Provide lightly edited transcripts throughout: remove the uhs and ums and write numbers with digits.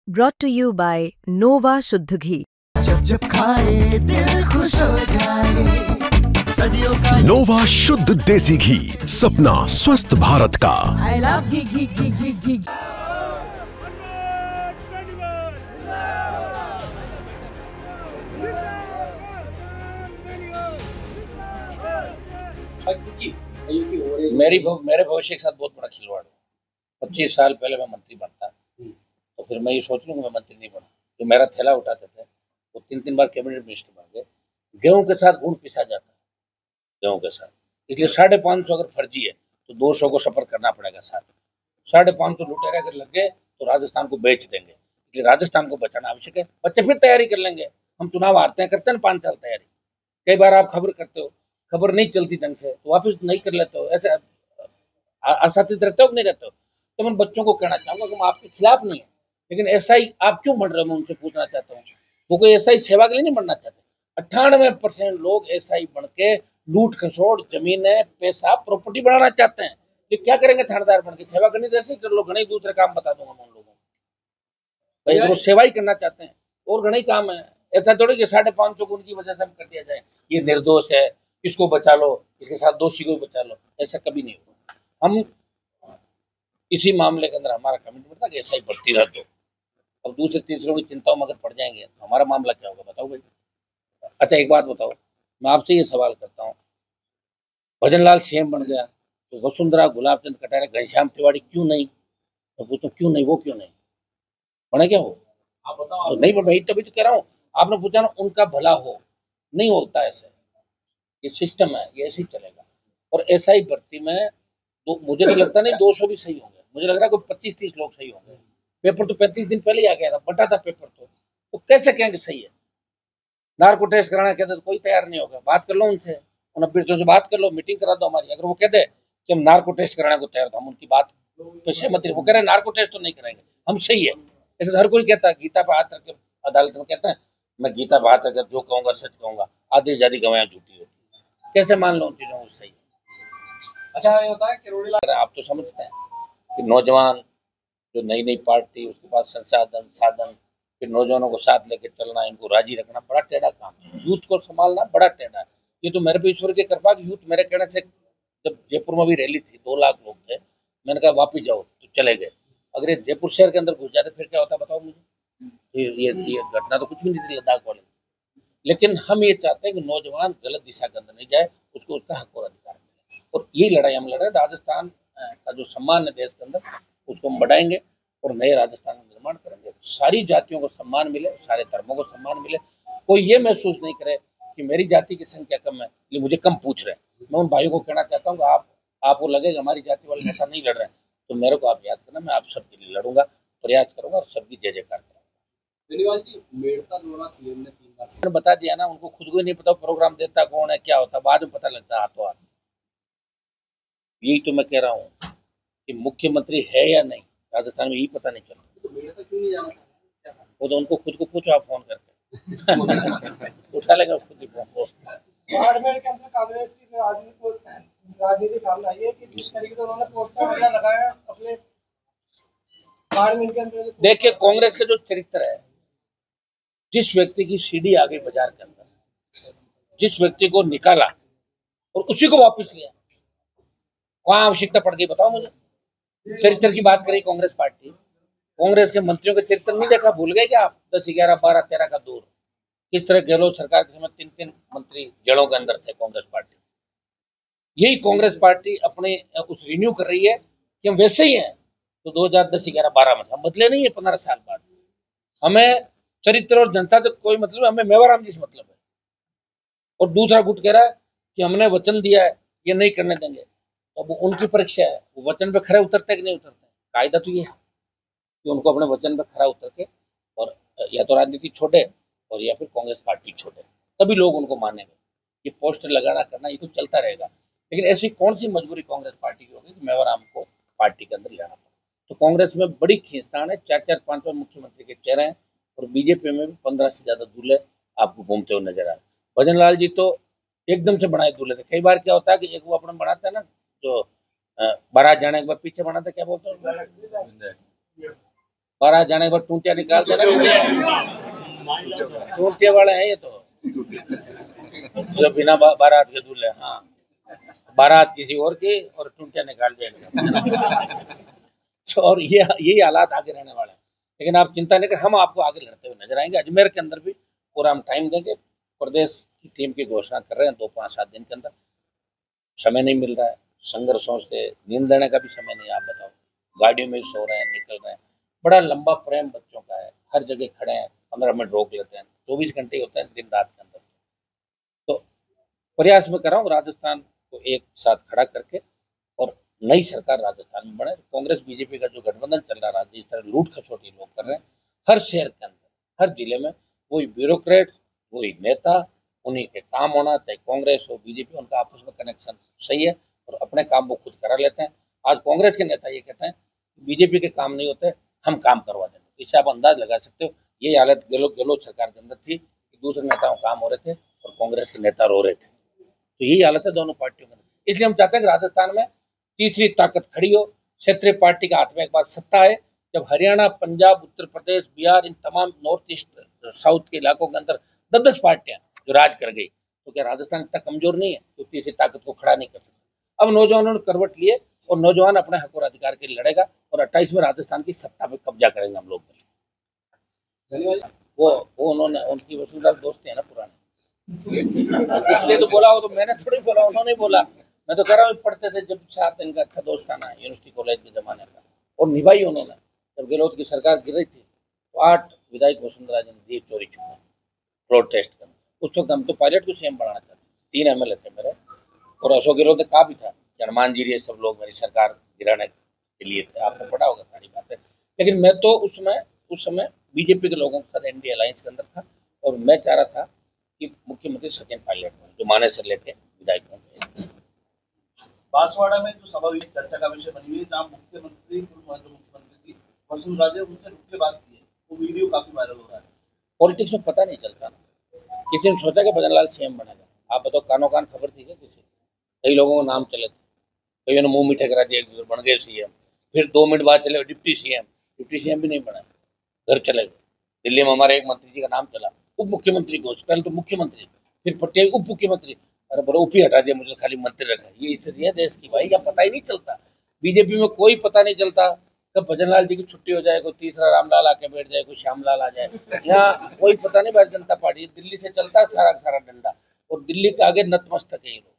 brought to you by Nova शुद्ध घी। जब जब खाए दिल खुश हो जाए, सदियों का नोवा शुद्ध देसी घी, सपना स्वस्थ भारत का। I love घी। मेरे भविष्य के साथ बहुत बड़ा खिलवाड़ है। 25 साल पहले मैं मंत्री बनता तो फिर मैं ये सोच लूँ मैं मंत्री नहीं बना। जो मेरा थैला उठाते थे वो 3-3 बार कैबिनेट मिनिस्टर बन गए। गेहूं के साथ गुड़ पिसा जाता है, गेहूं के साथ। इसलिए 550 अगर फर्जी है तो 200 को सफर करना पड़ेगा। साथ 550 लुटेरे अगर लग गए तो राजस्थान को बेच देंगे। इसलिए राजस्थान को बचाना आवश्यक है। बच्चे फिर तैयारी कर लेंगे। हम चुनाव हारते हैं, करते हैं 5 साल तैयारी। कई बार आप खबर करते हो, खबर नहीं चलती ढंग से तो वापस नहीं कर लेते हो। ऐसे असचेत रहते हो कि नहीं रहते हो। तो मैं बच्चों को कहना चाहूंगा कि हम आपके खिलाफ नहीं है, लेकिन एसआई आप क्यों बन रहे हो, मैं उनसे पूछना चाहता हूँ। वो कोई एसआई सेवा के लिए नहीं बनना चाहते। 98% लोग एसआई बन के लूट खसोट जमीनें पैसा प्रॉपर्टी बनाना चाहते हैं। ये क्या करेंगे थानेदार बन के? सेवा करनी जैसे कर लो, घने दूसरे काम बता दूंगा मैं उन लोगों को। भाई वो सेवा ही करना चाहते हैं और घने काम है। ऐसा थोड़ी कि 550 को उनकी वजह से हम कर दिया जाए ये निर्दोष है, इसको बचा लो, इसके साथ दोषी को बचा लो। ऐसा कभी नहीं होगा। हम इसी मामले के अंदर हमारा कमिटमेंट था कि एसआई बढ़ती रह दो। अब दूसरे तीसरों की चिंताओं में अगर पड़ जाएंगे तो हमारा मामला क्या होगा बताओ भाई। अच्छा एक बात बताओ, मैं आपसे ये सवाल करता हूँ, भजन लाल सीएम बन गया तो वसुंधरा, गुलाब चंद कटारिया, घनश्याम तिवारी क्यों नहीं? तो वो तो क्यों नहीं, वो क्यों नहीं बना? क्या हो आप बताओ। तो नहीं भाई, तभी तो कह रहा हूँ। आपने पूछा ना, उनका भला हो, नहीं होता ऐसे। ये सिस्टम है, ये ऐसे ही चलेगा। और एसआई भर्ती में तो मुझे तो लगता नहीं 200 भी सही होंगे। मुझे लग रहा है कोई 25-30 लोग सही होंगे। पेपर तो 35 दिन पहले ही आ गया था, बटा था पेपर। तो कैसे कहेंगे सही है? नार्को टेस्ट कराना कहते तो कोई तैयार नहीं होगा। बात कर लो उनसे, उन अभ्यर्थियों से बात कर लो, मीटिंग करा दो हमारी। अगर वो कहते कि हम नार्को टेस्ट कराने को तैयार, तो हम उनकी बात पे सहमत नहीं। वो कह रहे नार्को टेस्ट तो नहीं कराएंगे, हम सही है। ऐसे तो हर कोई कहता है, गीता पे हाथ रख के अदालत में कहता है मैं गीता पे हाथ रख जो कहूंगा सच कहूंगा, आधी से ज्यादा गवाहियां झूठी होती है। कैसे मान लो उन चीजों को सही? अच्छा ये होता है कि आप तो समझते हैं कि नौजवान जो नई नई पार्टी, उसके बाद संसाधन साधन, फिर नौजवानों को साथ लेके चलना, इनको राजी रखना बड़ा टेढ़ा काम है। यूथ को संभालना बड़ा टेढ़ा है। ये तो मेरे पे ईश्वर की कृपा की यूथ मेरे कहने से, जब जयपुर में भी रैली थी 2 लाख लोग थे, मैंने कहा वापिस जाओ, तो चले गए। अगर ये जयपुर शहर के अंदर घुस जाते फिर क्या होता बताओ मुझे। ये घटना तो कुछ भी नहीं थी लद्दाख वाले। लेकिन हम ये चाहते हैं कि नौजवान गलत दिशा के अंदर नहीं जाए, उसको उसका हक और अधिकार मिले। और यही लड़ाई हम लड़ रहे हैं। राजस्थान का जो सम्मान है देश के अंदर, उसको हम बढ़ाएंगे और नए राजस्थान का निर्माण करेंगे। सारी जातियों को सम्मान मिले, सारे धर्मों को सम्मान मिले। कोई ये महसूस नहीं करे कि मेरी जाति की संख्या कम है ये मुझे कम पूछ रहे हैं। मैं उन भाइयों को कहना चाहता हूँ कि आपको लगेगा हमारी जाति वाले नेता नहीं लड़ रहे हैं, तो मेरे को आप याद करना, मैं आप सबके लिए लड़ूंगा, प्रयास करूंगा और सबकी जय जयकार करूंगा। मेड़ता दौरा सीएम ने 3 बार बता दिया ना, उनको खुद को नहीं पता प्रोग्राम देता कौन है, क्या होता, बाद में पता लगता है हाथों हाथ। यही तो मैं कह रहा हूँ कि मुख्यमंत्री है या नहीं राजस्थान में, यही पता नहीं चल रहा। तो मेड़ता क्यों नहीं जाना चाहते? वो तो उनको खुद को पूछो आप फोन करके उठा लेगा खुद ही फोन को। बाड़मेर के अंदर कांग्रेस की राजनीति सामने आई है कि जिस तरीके से उन्होंने पोस्टर वगैरह लगाया अपने बाड़मेर के अंदर। देखिए कांग्रेस का जो चरित्र है, जिस व्यक्ति की सीढ़ी आ गई बाजार के अंदर, जिस व्यक्ति को निकाला और उसी को वापस लिया, वहां आवश्यकता पड़ गई बताओ मुझे। चरित्र की बात करी कांग्रेस पार्टी, कांग्रेस के मंत्रियों के चरित्र नहीं देखा? भूल गए क्या आप? 10, 11, 12, 13 का दूर किस तरह गहलोत सरकार के समय 3-3 मंत्री जेलों के अंदर थे कांग्रेस पार्टी। यही कांग्रेस पार्टी अपने उस रिन्यू कर रही है कि हम वैसे ही हैं तो 2010, 11, 12 में हम बदले नहीं है। 15 साल बाद हमें चरित्र और जनता से कोई मतलब, हमें मेवाराम जी से मतलब है। और दूसरा गुट कह रहा है कि हमने वचन दिया है ये नहीं करने देंगे। तो वो उनकी परीक्षा है, वो वचन पे खरे उतरते कि नहीं उतरते। कायदा तो ये है कि उनको अपने वचन पे खरा उतर के और या तो राजनीति छोड़े और या फिर कांग्रेस पार्टी छोड़े, तभी लोग उनको मानेंगे। ये पोस्टर लगाना करना ये तो चलता रहेगा, लेकिन ऐसी कौन सी मजबूरी कांग्रेस पार्टी की होगी कि मेवाराम को पार्टी के अंदर लेना पड़ा। तो कांग्रेस में बड़ी खींचतान है। 4-4, 5-5 मुख्यमंत्री के चेहरे हैं और बीजेपी में भी 15 से ज्यादा दूल्हे आपको घूमते हुए नजर आ रहे। भजन लाल जी तो एकदम से बनाए दूल्हे थे। कई बार क्या होता है कि एक वो अपना बनाता है ना, जो बारात जाने के बाद पीछे बनाता, क्या बोलते हैं, बारात जाने के बाद टूंटिया निकालते ना, टूंटिया वाले हैं ये तो, जो बिना बारात के दूल्हे। हाँ, बारात किसी और की और टूंटिया निकाल दिया। और ये यही हालात आगे रहने वाले हैं। लेकिन आप चिंता नहीं कर, हम आपको आगे लड़ते हुए नजर आएंगे। अजमेर के अंदर भी पूरा हम टाइम देंगे। प्रदेश की टीम की घोषणा कर रहे हैं 2-5-7 दिन के अंदर। समय नहीं मिल रहा है, संघर्षों से नींद लेने का भी समय नहीं। आप बताओ, गाड़ियों में सो रहे हैं, निकल रहे हैं। बड़ा लंबा प्रेम बच्चों का है, हर जगह खड़े हैं, 15 मिनट रोक लेते हैं, 24 घंटे होता है दिन रात के अंदर। तो प्रयास में कर रहा हूँ राजस्थान को एक साथ खड़ा करके और नई सरकार राजस्थान में बने। कांग्रेस बीजेपी का जो गठबंधन चल रहा है, राज्य इस तरह लूट खसोटी लोग कर रहे हैं, हर शहर के अंदर, हर जिले में वही ब्यूरोक्रेट, वही नेता, उन्हीं के काम होना, चाहे कांग्रेस हो बीजेपी, उनका आपस में कनेक्शन सही है और अपने काम वो खुद करा लेते हैं। आज कांग्रेस के नेता ये कहते हैं बीजेपी के काम नहीं होते, हम काम करवा देंगे। इससे आप अंदाज लगा सकते हो ये हालत गहलोत सरकार के अंदर थी कि दूसरे नेताओं काम हो रहे थे और कांग्रेस के नेता रो रहे थे। तो यही हालत है दोनों पार्टियों के अंदर। इसलिए हम चाहते हैं कि राजस्थान में तीसरी ताकत खड़ी हो, क्षेत्रीय पार्टी का हाथ में एक बार सत्ता है। जब हरियाणा, पंजाब, उत्तर प्रदेश, बिहार, इन तमाम नॉर्थ ईस्ट, साउथ के इलाकों के अंदर 10-10 पार्टियां जो राज कर गई, तो क्या राजस्थान इतना कमजोर नहीं है तो तीसरी ताकत को खड़ा नहीं कर सकता। अब नौजवानों ने करवट लिए और नौजवान अपने हक और अधिकार के लिए लड़ेगा और 28 में राजस्थान की सत्ता पे कब्जा करेंगे हम लोग। वो उन्होंने, उनकी वसुंधरा दोस्ती है ना पुरानी, इसलिए तो बोला। वो तो मैंने थोड़ी बोला, उन्होंने बोला। मैं तो कह रहा हूँ पढ़ते थे जब साथ, इनका अच्छा दोस्त था ना यूनिवर्सिटी कॉलेज के जमाने का, और निभाई उन्होंने। जब गहलोत की सरकार गिर रही थी तो 8 विधायक वसुंधरा जी ने दिए चोरी छुपा फ्लोर टेस्ट कर। उस वक्त हम तो पायलट को सीएम बनाना चाहते थे। 3 MLA थे मेरे, और अशोक गहलोत ने कहा भी था कि हनुमान जी ये सब लोग मेरी सरकार गिराने के लिए थे। आपको पता होगा सारी बातें। लेकिन मैं तो उस समय बीजेपी के लोगों के साथ एनडीए अलायंस के अंदर था और मैं चाह रहा था कि मुख्यमंत्री सचिन पायलट हो, जो मानेसर लेके विधायक होंगे। बांसवाड़ा में जो सभा हुई चर्चा का विषय बनी हुई, जहाँ मुख्यमंत्री थी वसुंधरा जी, उनसे रुक के बात की है, वो वीडियो काफी वायरल हो रहा है। पॉलिटिक्स में पता नहीं चलता ना, किसी ने सोचा कि भजन लाल सीएम बनेगा। आप बताओ, कानो कान खबर थी क्या किसी? कई लोगों को नाम चले थे, कईयों ने मुंह मीठे करा दिया, बन गए सीएम। फिर 2 मिनट बाद चले डिप्टी सीएम भी नहीं बना, घर चले गए। दिल्ली में हमारे एक मंत्री जी का नाम चला, उप मुख्यमंत्री घोष, पहले तो मुख्यमंत्री, फिर पटेल उप मुख्यमंत्री, अरे बड़ा उप ही हटा दिया, मुझे खाली मंत्री रखा। ये स्थिति है देश की भाई, क्या पता ही नहीं चलता। बीजेपी में कोई पता नहीं चलता कब भजन लाल जी की छुट्टी हो जाए, कोई तीसरा रामलाल आके बैठ जाए, कोई श्यामलाल आ जाए। यहाँ कोई पता नहीं। भारतीय जनता पार्टी दिल्ली से चलता है सारा डंडा, और दिल्ली के आगे नतमस्तक है ये लोग।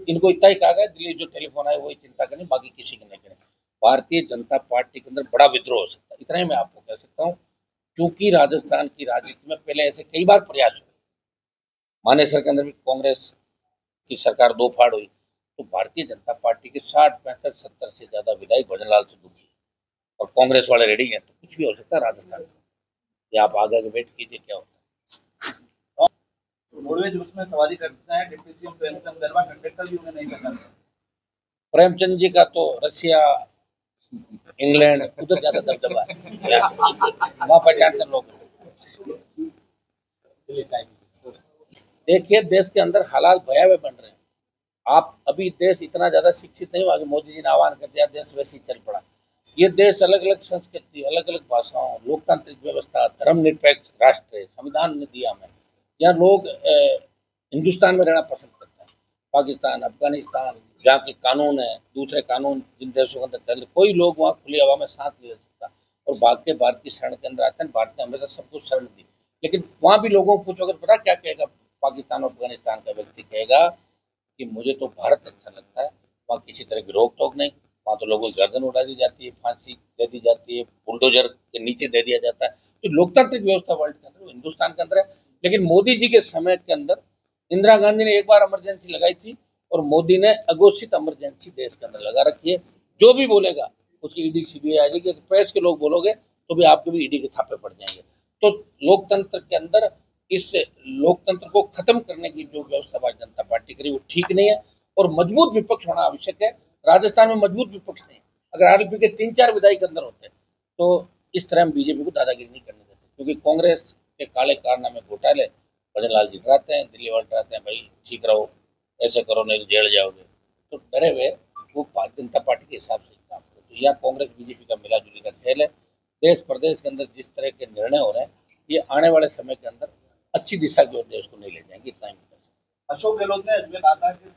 इनको इतना ही कहा गया, दिल्ली जो टेलीफोन आए वही चिंता करें, बाकी किसी की नहीं करें। भारतीय जनता पार्टी के अंदर बड़ा विद्रोह हो सकता है, इतना ही मैं आपको कह सकता हूँ। चूंकि राजस्थान की राजनीति में पहले ऐसे कई बार प्रयास हुए, मानेसर के अंदर भी कांग्रेस की सरकार 2 फाड़ हुई, तो भारतीय जनता पार्टी के 60, 65, 70 से ज्यादा विधायक भजन लाल से दुखी और कांग्रेस वाले रेडी हैं। तो कुछ भी हो सकता है राजस्थान में। ये आप आगे वेट कीजिए क्या होता है। रोडवेज बस में सवारी करते हैं डिप्टी सीएम प्रेमचंद गरवा, कंडक्टर भी उन्हें नहीं पता। प्रेमचंद जी का तो रसिया, इंग्लैंड उधर ज्यादा दबदबा है, वहाँ पहचानते लोग। देखिए, देश के अंदर हालात भयावह बन रहे हैं। आप अभी देश इतना ज्यादा शिक्षित नहीं हुआ कि मोदी जी ने आह्वान कर दिया देश वैसे ही चल पड़ा। ये देश अलग अलग संस्कृति, अलग अलग भाषाओं, लोकतांत्रिक व्यवस्था, धर्मनिरपेक्ष राष्ट्र है, संविधान ने दिया हमें। यहाँ लोग हिंदुस्तान में रहना पसंद करते हैं। पाकिस्तान, अफगानिस्तान, जहाँ के कानून है, दूसरे कानून जिन देशों के अंदर चल, कोई लोग वहाँ खुली हवा में सांस नहीं ले सकता और भाग के भारत की शरण के अंदर आते हैं। भारत ने हमेशा सब कुछ शरण दी, लेकिन वहाँ भी लोगों को पूछो, अगर पता क्या कहेगा पाकिस्तान और अफगानिस्तान का व्यक्ति, कहेगा कि मुझे तो भारत अच्छा लगता है, वहाँ किसी तरह की रोक टोक नहीं, वहाँ तो लोगों की गर्दन उड़ा दी जाती है, फांसी दे दी जाती है, बुलडोजर के नीचे दे दिया जाता है। तो लोकतांत्रिक व्यवस्था वर्ल्ड के अंदर, हिंदुस्तान के अंदर है। लेकिन मोदी जी के समय के अंदर इंदिरा गांधी ने एक बार इमरजेंसी लगाई थी और मोदी ने अघोषित इमरजेंसी देश के अंदर लगा रखी है। जो भी बोलेगा उसकी ईडी सीबीआई आ जाएगी। प्रेस के लोग बोलोगे तो भी आपके भी ईडी के थापे पड़ जाएंगे। तो लोकतंत्र के अंदर इस लोकतंत्र को खत्म करने की जो व्यवस्था भारतीय जनता पार्टी करी वो ठीक नहीं है और मजबूत विपक्ष होना आवश्यक है। राजस्थान में मजबूत विपक्ष नहीं, अगर आरएलपी के 3-4 विधायक अंदर होते तो इस तरह हम बीजेपी को दादागिरी नहीं करने देते, क्योंकि कांग्रेस के काले कारनामे घोटाले भजन लाल जी डराते हैं, दिल्ली वाले डराते हैं, भाई ठीक रहो, ऐसे करो नहीं तो जेल जाओगे। तो डरे हुए वो भारतीय जनता पार्टी के हिसाब से काम करे। तो यहाँ कांग्रेस बीजेपी का मिला जुली का खेल है। देश प्रदेश के अंदर जिस तरह के निर्णय हो रहे हैं, ये आने वाले समय के अंदर अच्छी दिशा की ओर देश को नहीं ले जाएंगे, इतना ही। अशोक गहलोत ने अजमेर कहा था कि